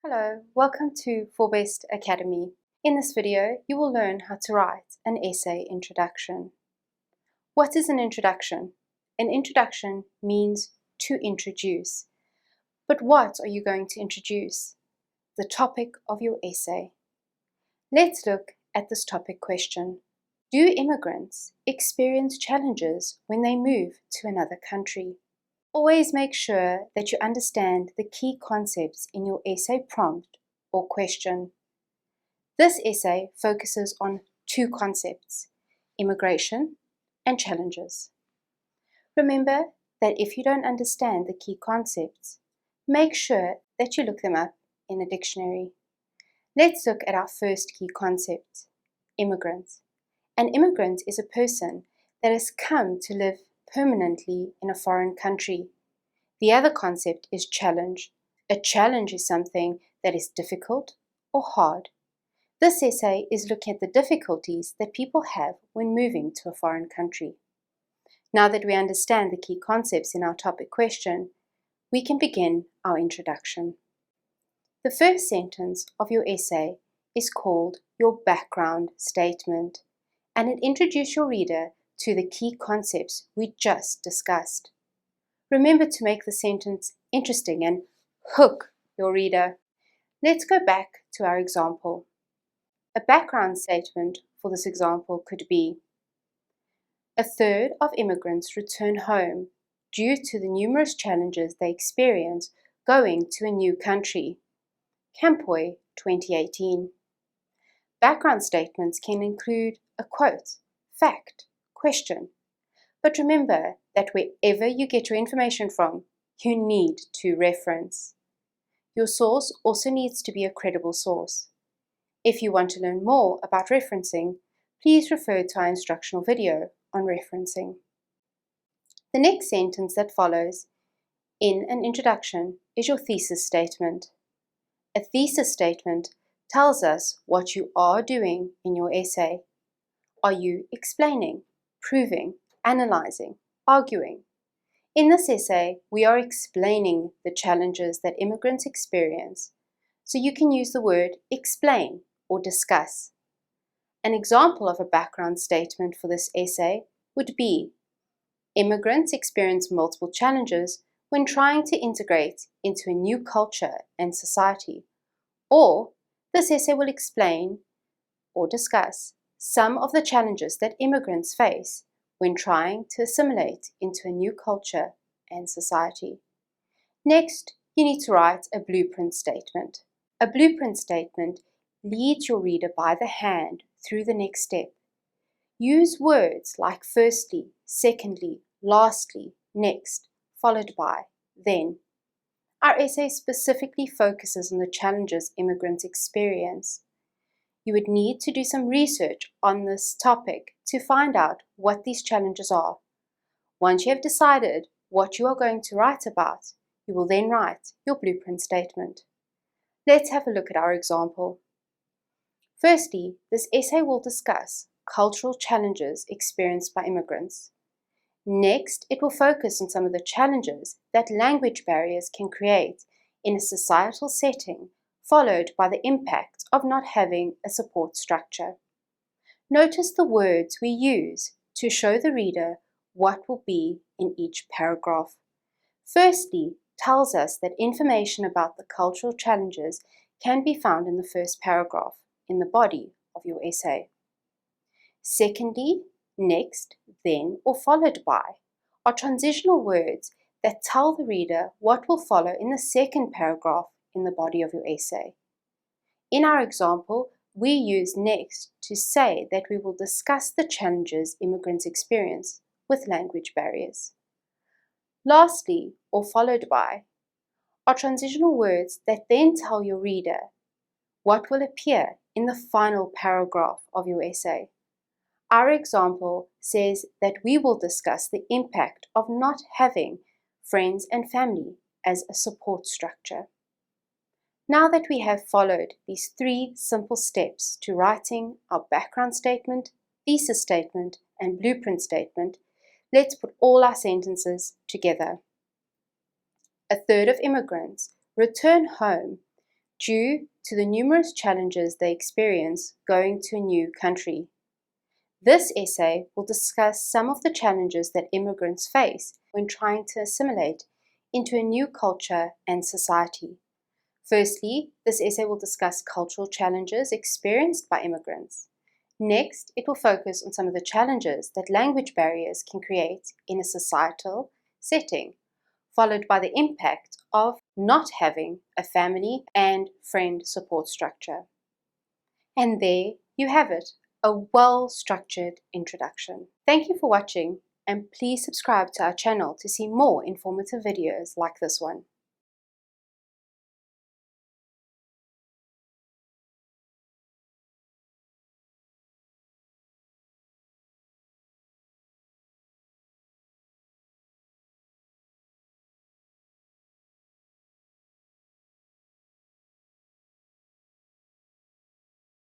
Hello, welcome to For Best Academy. In this video, you will learn how to write an essay introduction. What is an introduction? An introduction means to introduce. But what are you going to introduce? The topic of your essay. Let's look at this topic question. Do immigrants experience challenges when they move to another country? Always make sure that you understand the key concepts in your essay prompt or question. This essay focuses on two concepts, immigration and challenges. Remember that if you don't understand the key concepts, make sure that you look them up in a dictionary. Let's look at our first key concept, immigrant. An immigrant is a person that has come to live permanently in a foreign country. The other concept is challenge. A challenge is something that is difficult or hard. This essay is looking at the difficulties that people have when moving to a foreign country. Now that we understand the key concepts in our topic question, we can begin our introduction. The first sentence of your essay is called your background statement, and it introduces your reader to the key concepts we just discussed. Remember to make the sentence interesting and hook your reader. Let's go back to our example. A background statement for this example could be: a third of immigrants return home due to the numerous challenges they experience going to a new country. Campoy, 2018. Background statements can include a quote, fact, question. But remember that wherever you get your information from, you need to reference. Your source also needs to be a credible source. If you want to learn more about referencing, please refer to our instructional video on referencing. The next sentence that follows in an introduction is your thesis statement. A thesis statement tells us what you are doing in your essay. Are you explaining, proving, analyzing, arguing? In this essay, we are explaining the challenges that immigrants experience, so you can use the word explain or discuss. An example of a background statement for this essay would be: immigrants experience multiple challenges when trying to integrate into a new culture and society. Or, this essay will explain or discuss some of the challenges that immigrants face when trying to assimilate into a new culture and society. Next, you need to write a blueprint statement. A blueprint statement leads your reader by the hand through the next step. Use words like firstly, secondly, lastly, next, followed by, then. Our essay specifically focuses on the challenges immigrants experience. You would need to do some research on this topic to find out what these challenges are. Once you have decided what you are going to write about, you will then write your blueprint statement. Let's have a look at our example. Firstly, this essay will discuss cultural challenges experienced by immigrants. Next, it will focus on some of the challenges that language barriers can create in a societal setting, followed by the impact of not having a support structure. Notice the words we use to show the reader what will be in each paragraph. Firstly, tells us that information about the cultural challenges can be found in the first paragraph, in the body of your essay. Secondly, next, then, or followed by are transitional words that tell the reader what will follow in the second paragraph in the body of your essay. In our example, we use next to say that we will discuss the challenges immigrants experience with language barriers. Lastly, or followed by, are transitional words that then tell your reader what will appear in the final paragraph of your essay. Our example says that we will discuss the impact of not having friends and family as a support structure. Now that we have followed these three simple steps to writing our background statement, thesis statement, and blueprint statement, let's put all our sentences together. A third of immigrants return home due to the numerous challenges they experience going to a new country. This essay will discuss some of the challenges that immigrants face when trying to assimilate into a new culture and society. Firstly, this essay will discuss cultural challenges experienced by immigrants. Next, it will focus on some of the challenges that language barriers can create in a societal setting, followed by the impact of not having a family and friend support structure. And there you have it, a well-structured introduction. Thank you for watching, and please subscribe to our channel to see more informative videos like this one.